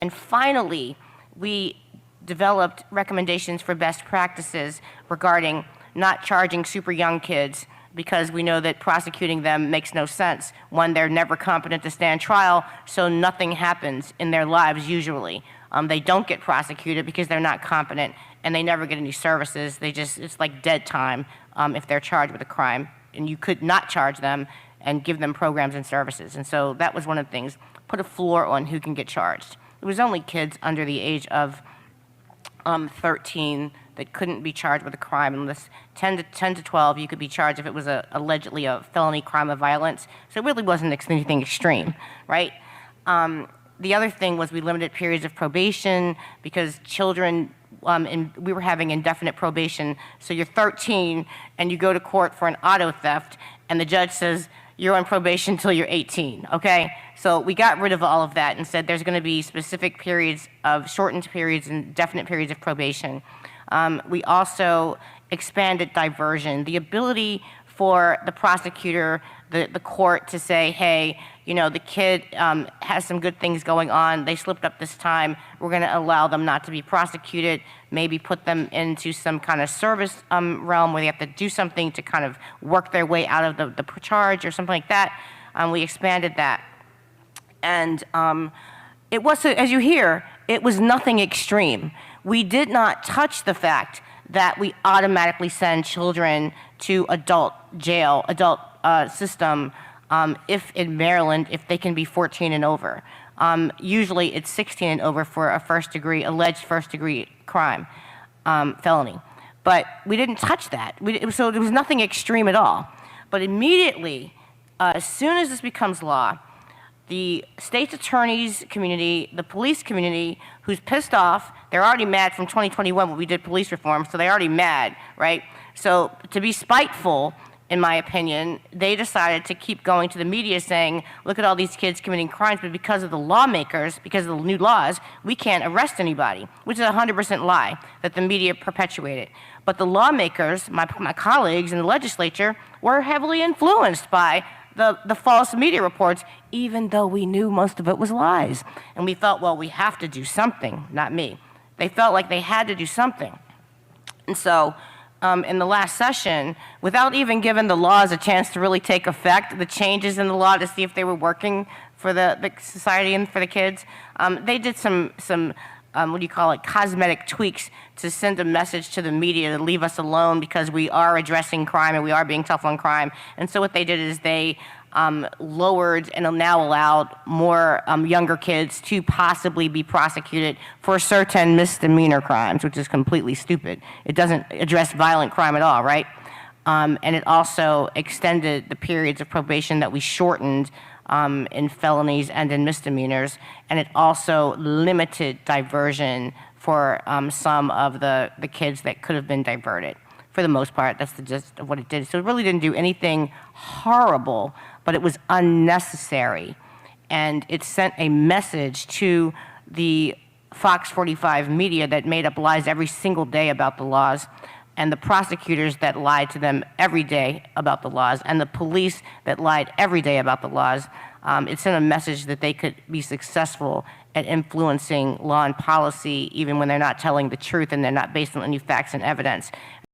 And finally, we developed recommendations for best practices regarding not charging super young kids, because we know that prosecuting them makes no sense. One, they're never competent to stand trial, so nothing happens in their lives usually. They don't get prosecuted because they're not competent, and they never get any services. It's like dead time if they're charged with a crime, and you could not charge them and give them programs and services. And so that was one of the things, put a floor on who can get charged. It was only kids under the age of 13 that couldn't be charged with a crime, unless 10 to 12 you could be charged if it was allegedly a felony crime of violence. So it really wasn't anything extreme, right? The other thing was we limited periods of probation because children, we were having indefinite probation. So you're 13 and you go to court for an auto theft and the judge says you're on probation until you're 18, okay? So we got rid of all of that and said there's gonna be specific periods of shortened periods and definite periods of probation. We also expanded diversion, the ability for the prosecutor, the court to say, hey, you know, the kid has some good things going on, they slipped up this time, we're gonna allow them not to be prosecuted, maybe put them into some kind of service realm where they have to do something to kind of work their way out of the charge or something like that. We expanded that. And it was, as you hear, it was nothing extreme. We did not touch the fact that we automatically send children to adult jail, adult system, if in Maryland, if they can be 14 and over. Usually it's 16 and over for a alleged first degree crime, felony. But we didn't touch that. So there was nothing extreme at all. But immediately, as soon as this becomes law, the state's attorneys community, the police community, who's pissed off, they're already mad from 2021 when we did police reform, so they're already mad, right? So to be spiteful, in my opinion, they decided to keep going to the media saying, look at all these kids committing crimes, but because of the lawmakers, because of the new laws, we can't arrest anybody, which is a 100% lie that the media perpetuated. But the lawmakers, my colleagues in the legislature, were heavily influenced by the false media reports, even though we knew most of it was lies. And we felt, well, we have to do something, not me. They felt like they had to do something. And so in the last session, without even giving the laws a chance to really take effect, the changes in the law to see if they were working for the society and for the kids, they did some what do you call it, cosmetic tweaks to send a message to the media to leave us alone because we are addressing crime and we are being tough on crime. And so what they did is they lowered and now allowed more younger kids to possibly be prosecuted for certain misdemeanor crimes, which is completely stupid. It doesn't address violent crime at all, right? And it also extended the periods of probation that we shortened in felonies and in misdemeanors, and it also limited diversion for some of the kids that could have been diverted. For the most part, that's the gist of what it did. So it really didn't do anything horrible, but it was unnecessary. And it sent a message to the Fox 45 media that made up lies every single day about the laws, and the prosecutors that lied to them every day about the laws, and the police that lied every day about the laws. It sent a message that they could be successful at influencing law and policy even when they're not telling the truth and they're not based on any facts and evidence.